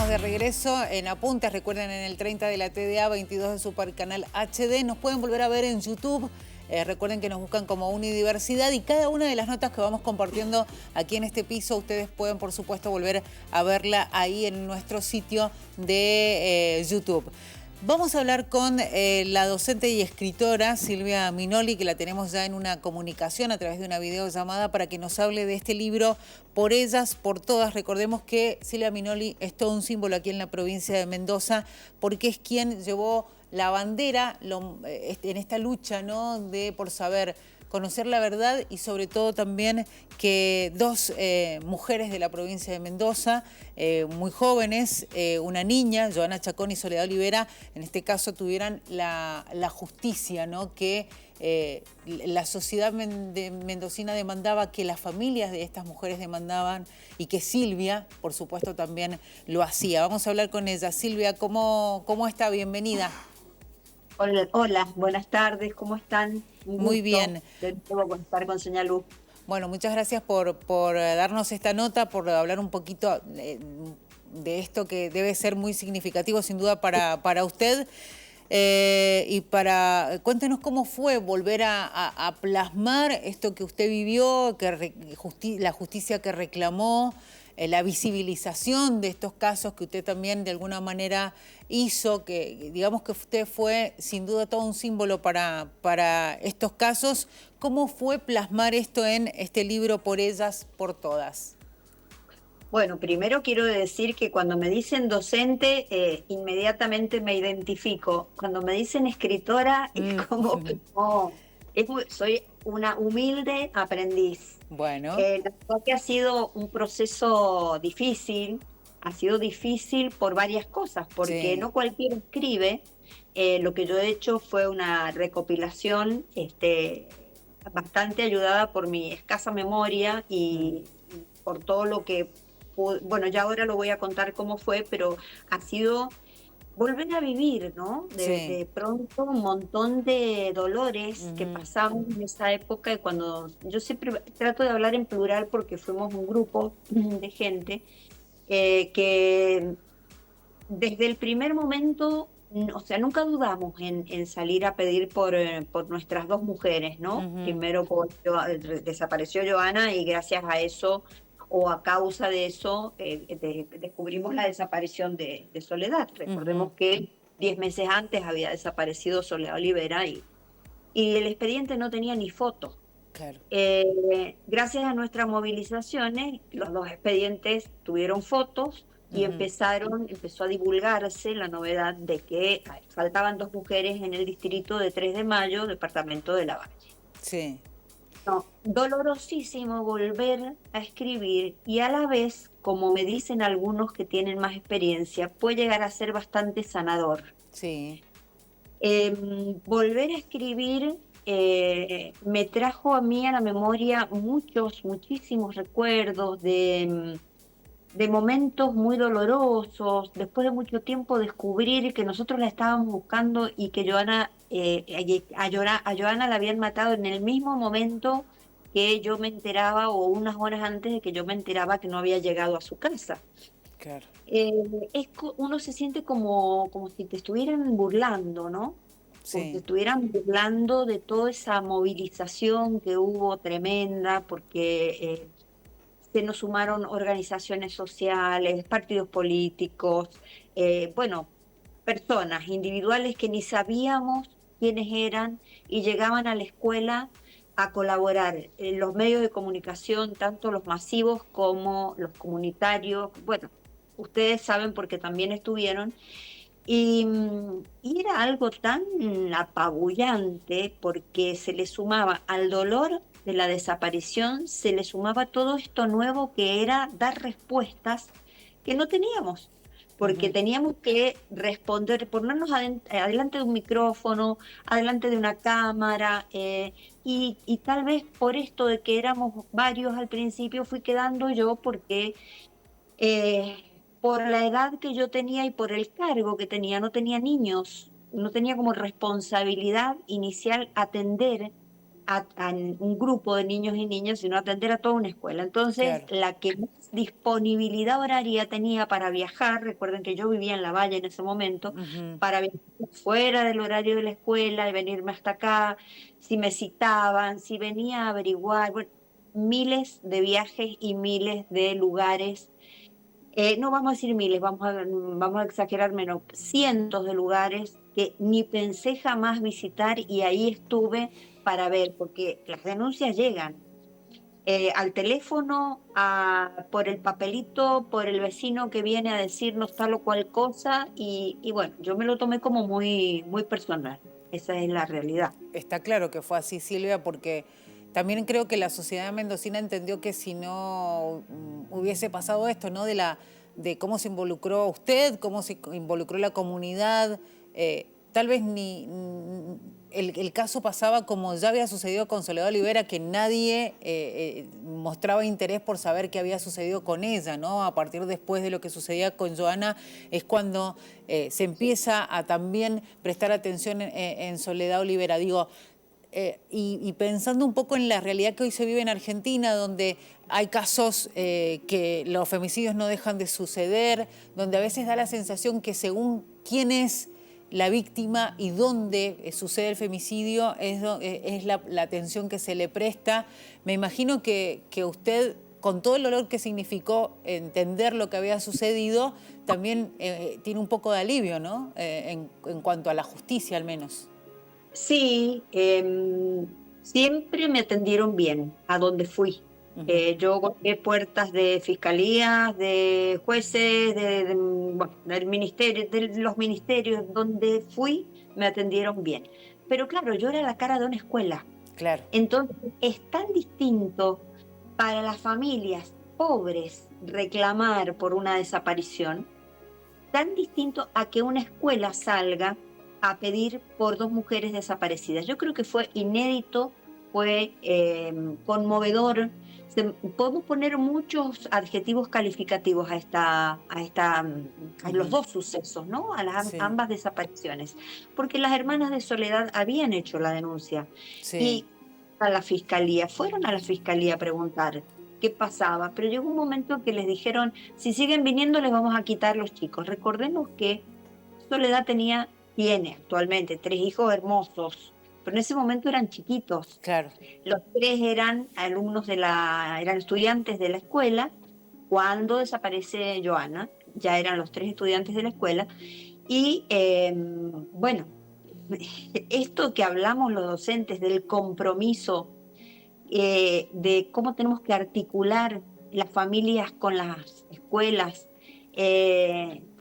estamos de regreso en Apuntes. Recuerden, en el 30 de la TDA, 22 de Supercanal HD. Nos pueden volver a ver en YouTube. Recuerden que nos buscan como Unidiversidad, y cada una de las notas que vamos compartiendo aquí en este piso, ustedes pueden, por supuesto, volver a verla ahí en nuestro sitio de YouTube. Vamos a hablar con la docente y escritora Silvia Minoli, que la tenemos ya en una comunicación a través de una videollamada para que nos hable de este libro, Por ellas, por todas. Recordemos que Silvia Minoli es todo un símbolo aquí en la provincia de Mendoza, porque es quien llevó la bandera en esta lucha, ¿no?, por saber, conocer la verdad, y sobre todo también que dos mujeres de la provincia de Mendoza, muy jóvenes, una niña, Joana Chacón y Soledad Olivera, en este caso tuvieran la justicia, ¿no?, que la sociedad mendocina demandaba, que las familias de estas mujeres demandaban, y que Silvia, por supuesto, también lo hacía. Vamos a hablar con ella. Silvia, ¿cómo está? Bienvenida. Hola, hola, buenas tardes, ¿cómo están? Un Muy gusto bien. de nuevo estar con Señal U. Bueno, muchas gracias por darnos esta nota, por hablar un poquito de esto que debe ser muy significativo, sin duda, para usted. Cuéntenos cómo fue volver a plasmar esto que usted vivió, la justicia que reclamó, la visibilización de estos casos que usted también de alguna manera hizo, que digamos que usted fue sin duda todo un símbolo para estos casos. ¿Cómo fue plasmar esto en este libro, Por ellas, por todas? Bueno, primero quiero decir que cuando me dicen docente, inmediatamente me identifico. Cuando me dicen escritora, es como que no, soy una humilde aprendiz. Bueno. La verdad que ha sido un proceso difícil, ha sido difícil por varias cosas, porque Sí. no cualquiera escribe. Lo que yo he hecho fue una recopilación, bastante ayudada por mi escasa memoria y por todo lo que bueno, ya ahora lo voy a contar cómo fue, pero ha sido volver a vivir, ¿no? Sí. De pronto un montón de dolores que Ujú. pasamos en esa época, y cuando yo siempre trato de hablar en plural porque fuimos un grupo de gente que desde el primer momento, o sea, nunca dudamos en salir a pedir por nuestras dos mujeres, ¿no? Ujú. Primero desapareció Joana, y gracias a eso, o a causa de eso, descubrimos la desaparición de Soledad. Ujú. Recordemos que 10 meses antes había desaparecido Soledad Olivera, y el expediente no tenía ni foto. Claro. Gracias a nuestras movilizaciones, los dos expedientes tuvieron fotos, y Ujú. empezó a divulgarse la novedad de que faltaban dos mujeres en el distrito de 3 de Mayo, departamento de Lavalle. Sí. No, dolorosísimo volver a escribir, y a la vez, como me dicen algunos que tienen más experiencia, puede llegar a ser bastante sanador. Sí. Volver a escribir me trajo a mí a la memoria muchísimos recuerdos de momentos muy dolorosos. Después de mucho tiempo descubrir que nosotros la estábamos buscando, y que a Joana la habían matado en el mismo momento que yo me enteraba, o unas horas antes de que yo me enteraba que no había llegado a su casa. Claro. Eh, Uno se siente como si te estuvieran burlando, ¿no? Como si te Sí. estuvieran burlando de toda esa movilización que hubo tremenda, porque se nos sumaron organizaciones sociales, partidos políticos, bueno, personas individuales que ni sabíamos quiénes eran, y llegaban a la escuela a colaborar. Los medios de comunicación, tanto los masivos como los comunitarios, bueno, ustedes saben porque también estuvieron, y era algo tan apabullante, porque se le sumaba al dolor de la desaparición, se le sumaba todo esto nuevo, que era dar respuestas que no teníamos, porque Ujú. teníamos que responder, ponernos adelante de un micrófono, adelante de una cámara, y tal vez por esto de que éramos varios al principio, fui quedando yo, porque por la edad que yo tenía y por el cargo que tenía, no tenía niños, no tenía como responsabilidad inicial atender a un grupo de niños y niñas, sino atender a toda una escuela. Entonces, claro. la que más disponibilidad horaria tenía para viajar, recuerden que yo vivía en La Valle en ese momento, Ujú. para viajar fuera del horario de la escuela y venirme hasta acá, si me citaban, si venía a averiguar, bueno, miles de viajes y miles de lugares. No vamos a decir miles, vamos a exagerar menos, cientos de lugares que ni pensé jamás visitar y ahí estuve para ver, porque las denuncias llegan al teléfono, por el papelito, por el vecino que viene a decirnos tal o cual cosa y bueno, yo me lo tomé como muy, muy personal, esa es la realidad. Está claro que fue así, Silvia, porque también creo que la sociedad mendocina entendió que si no hubiese pasado esto, ¿no? De cómo se involucró usted, cómo se involucró la comunidad, tal vez el caso pasaba como ya había sucedido con Soledad Olivera, que nadie mostraba interés por saber qué había sucedido con ella, ¿no? A partir después de lo que sucedía con Joana es cuando se empieza a también prestar atención en Soledad Olivera. Digo, y pensando un poco en la realidad que hoy se vive en Argentina, donde hay casos que los femicidios no dejan de suceder, donde a veces da la sensación que según quién es la víctima y dónde sucede el femicidio es la atención que se le presta. Me imagino que usted, con todo el dolor que significó entender lo que había sucedido, también tiene un poco de alivio, ¿no? En cuanto a la justicia, al menos. Sí, siempre me atendieron bien a donde fui. Ujú. Yo golpeé puertas de fiscalías, de jueces, bueno, del ministerio, de los ministerios, donde fui, me atendieron bien. Pero claro, yo era la cara de una escuela. Claro. Entonces, es tan distinto para las familias pobres reclamar por una desaparición, tan distinto a que una escuela salga a pedir por dos mujeres desaparecidas. Yo creo que fue inédito, fue conmovedor. Podemos poner muchos adjetivos calificativos a los Ujú. dos sucesos, ¿no? A las Sí, ambas desapariciones, porque las hermanas de Soledad habían hecho la denuncia sí. y a la fiscalía, fueron a la fiscalía a preguntar qué pasaba, pero llegó un momento en que les dijeron si siguen viniendo, les vamos a quitar los chicos. Recordemos que Soledad tiene actualmente tres hijos hermosos, pero en ese momento eran chiquitos. Claro. Los tres eran eran estudiantes de la escuela. Cuando desaparece Joana, ya eran los tres estudiantes de la escuela. Y bueno, esto que hablamos los docentes del compromiso, de cómo tenemos que articular las familias con las escuelas,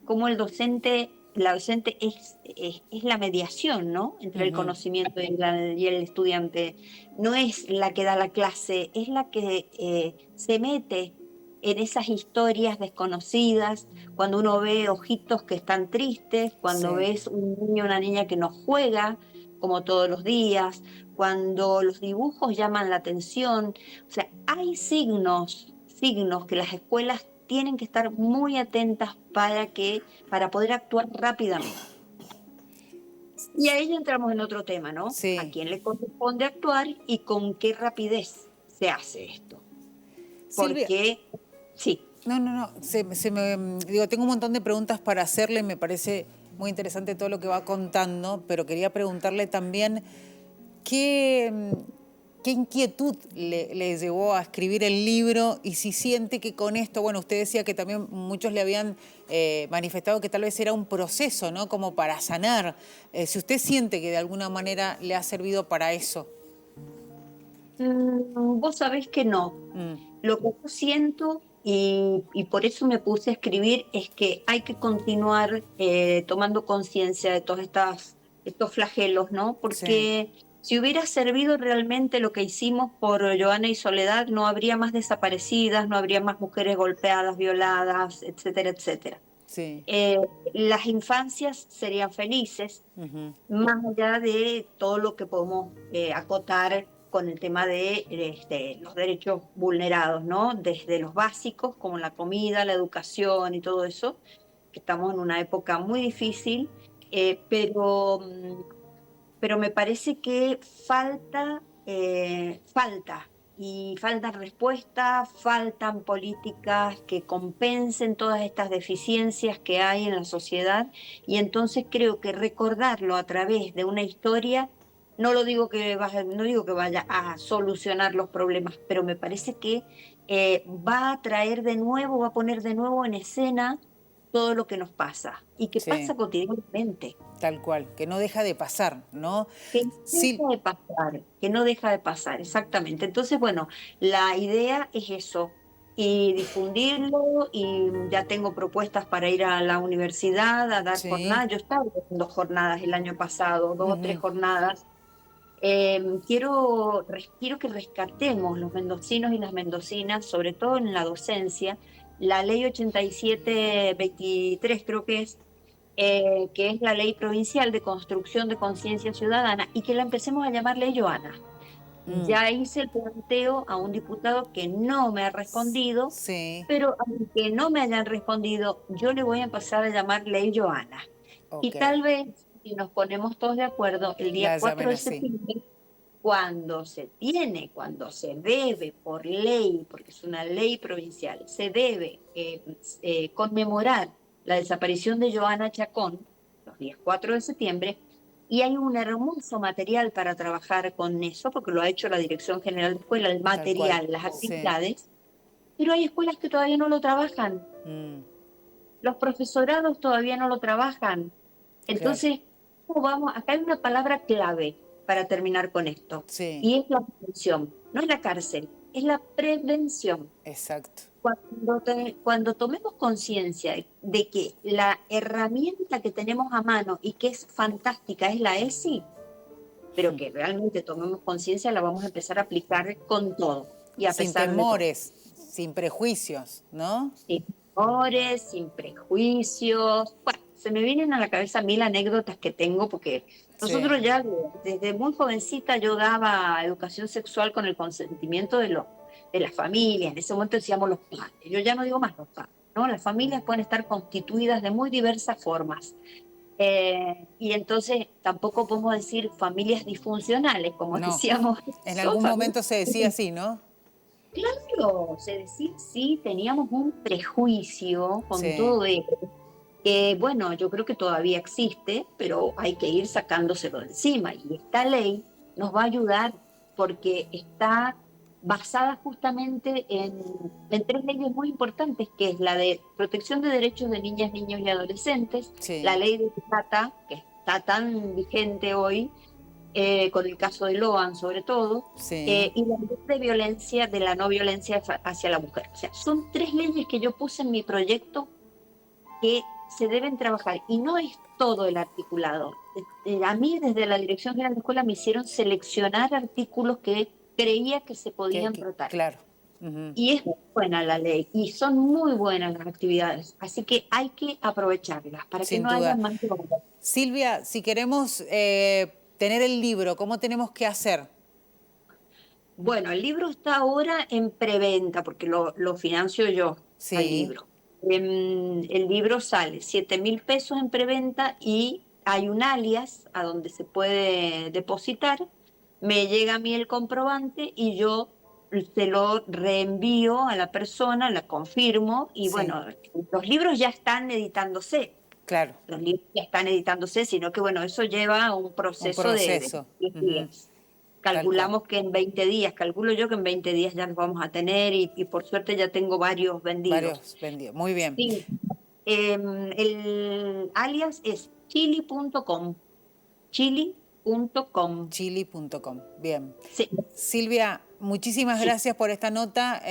cómo la docente es la mediación, ¿no? Entre el Ujú. conocimiento y el estudiante. No es la que da la clase, es la que se mete en esas historias desconocidas, cuando uno ve ojitos que están tristes, cuando Sí. ves un niño o una niña que no juega como todos los días, cuando los dibujos llaman la atención. O sea, hay signos que las escuelas tienen que estar muy atentas para poder actuar rápidamente. Y ahí ya entramos en otro tema, ¿no? ¿A Sí. quién le corresponde actuar y con qué rapidez se hace esto? Silvia, Porque, sí. no, no, no. Digo, tengo un montón de preguntas para hacerle. Me parece muy interesante todo lo que va contando, pero quería preguntarle también qué, qué inquietud le llevó a escribir el libro y si siente que con esto, bueno, usted decía que también muchos le habían manifestado que tal vez era un proceso, ¿no? Como para sanar. Si usted siente que de alguna manera le ha servido para eso. Vos sabés que no. Mm, Lo que yo siento, y por eso me puse a escribir, es que hay que continuar tomando conciencia de todos estos flagelos, ¿no? sí, Porque si hubiera servido realmente lo que hicimos por Joana y Soledad, no habría más desaparecidas, no habría más mujeres golpeadas, violadas, etcétera, etcétera. sí. Eh, las infancias serían felices, Ujú. más allá de todo lo que podemos acotar con el tema de los derechos vulnerados, ¿no? Desde los básicos, como la comida, la educación y todo eso, que estamos en una época muy difícil, pero me parece que falta falta. Y faltan respuestas, faltan políticas que compensen todas estas deficiencias que hay en la sociedad. Y entonces creo que recordarlo a través de una historia, no digo que vaya a solucionar los problemas, pero me parece que va a traer de nuevo, va a poner de nuevo en escena todo lo que nos pasa y que Sí, pasa cotidianamente. tal cual, que no deja de pasar, ¿no? Que no Sí, deja de pasar, que no deja de pasar, exactamente. Entonces, bueno, la idea es eso, y difundirlo, y ya tengo propuestas para ir a la universidad a dar sí, jornadas. Yo estaba haciendo jornadas el año pasado, 2 o 3 ujú, jornadas. Quiero que rescatemos los mendocinos y las mendocinas, sobre todo en la docencia, la ley 87-23, creo que es la ley provincial de construcción de conciencia ciudadana, y que la empecemos a llamar Ley Joana. mm, Ya hice el planteo a un diputado que no me ha respondido, sí, pero aunque no me hayan respondido, yo le voy a empezar a llamar Ley Joana. ok, Y tal vez, si nos ponemos todos de acuerdo, el día la 4 llamen de así. septiembre, cuando se debe por ley, porque es una ley provincial, se debe conmemorar la desaparición de Joana Chacón, los días 4 de septiembre, y hay un hermoso material para trabajar con eso, porque lo ha hecho la Dirección General de Escuela, el Tal cual, material, las sí. actividades, pero hay escuelas que todavía no lo trabajan, Mm, los profesorados todavía no lo trabajan. claro, Entonces, ¿cómo vamos? Acá hay una palabra clave para terminar con esto, sí, y es la prevención. No es la cárcel, es la prevención. exacto. Cuando tomemos conciencia de que la herramienta que tenemos a mano y que es fantástica es la ESI, pero que realmente tomemos conciencia, la vamos a empezar a aplicar con todo y a Sin pesar de todo. temores, sin prejuicios, ¿no? Sin temores, sin prejuicios. Bueno, se me vienen a la cabeza mil anécdotas que tengo, porque Sí, nosotros ya desde muy jovencita yo daba educación sexual con el consentimiento de las familias. En ese momento decíamos los padres. Yo ya no digo más los padres, ¿no? Las familias pueden estar constituidas de muy diversas formas. Y entonces tampoco podemos decir familias disfuncionales, como no. decíamos, En son algún familias. momento se decía así, ¿no? Claro, se decía sí, teníamos un prejuicio con Sí, todo esto, que bueno, yo creo que todavía existe, pero hay que ir sacándoselo de encima. Y esta ley nos va a ayudar porque está basada justamente en 3 leyes muy importantes, que es la de protección de derechos de niñas, niños y adolescentes, la sí, ley de trata, que está tan vigente hoy, con el caso de Loan sobre todo, sí. y la ley de violencia, de la no violencia hacia la mujer. O sea, son 3 leyes que yo puse en mi proyecto que se deben trabajar, y no es todo el articulado. A mí desde la Dirección General de Escuela me hicieron seleccionar artículos que creía que se podían tratar. Claro. Ujú. Y es muy buena la ley y son muy buenas las actividades, así que hay que aprovecharlas para que Sin no haya duda. más drogas. Silvia, si queremos tener el libro, ¿cómo tenemos que hacer? Bueno, el libro está ahora en preventa porque lo financio yo al Sí, libro. El libro sale 7.000 pesos en preventa, y hay un alias a donde se puede depositar. Me llega a mí el comprobante y yo se lo reenvío a la persona, la confirmo, y sí, bueno, los libros ya están editándose. claro. Los libros ya están editándose, sino que bueno, eso lleva un Un proceso de proceso. 10 Ujú, días. tal cual. Calculamos que en 20 días, calculo yo que en 20 días ya los vamos a tener, y por suerte ya tengo varios vendidos. Varios vendidos. Muy bien. Sí, el alias es chili.com, chili.com. Chili.com. Bien. Sí, Silvia, muchísimas sí. gracias por esta nota.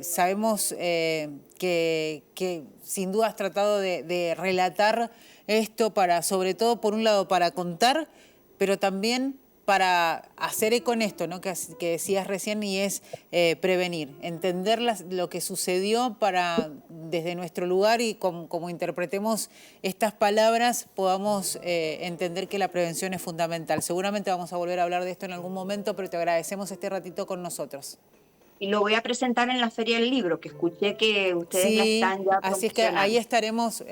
Sabemos que sin duda has tratado de relatar esto para, sobre todo, por un lado, para contar, pero también para hacer eco en esto, ¿no? Que decías recién, y es prevenir, entender lo que sucedió para, desde nuestro lugar, y como interpretemos estas palabras, podamos entender que la prevención es fundamental. Seguramente vamos a volver a hablar de esto en algún momento, pero te agradecemos este ratito con nosotros. y lo voy a presentar en la Feria del Libro, que escuché que ustedes la Sí, están ya así es que ahí promocionando. estaremos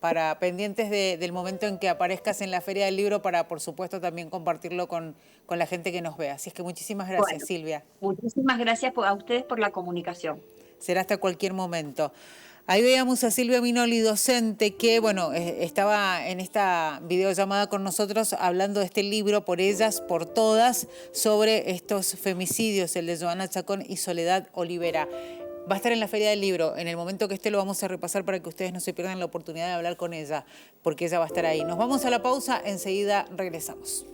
para pendientes del momento en que aparezcas en la Feria del Libro para, por supuesto, también compartirlo con la gente que nos vea. Así es que muchísimas gracias, Bueno, Silvia. muchísimas gracias a ustedes por la comunicación. Será hasta cualquier momento. Ahí veíamos a Silvia Minoli, docente, que bueno, estaba en esta videollamada con nosotros hablando de este libro, Por ellas, por todas, sobre estos femicidios, el de Joana Chacón y Soledad Olivera. Va a estar en la Feria del Libro. En el momento que esté lo vamos a repasar para que ustedes no se pierdan la oportunidad de hablar con ella, porque ella va a estar ahí. Nos vamos a la pausa, enseguida regresamos.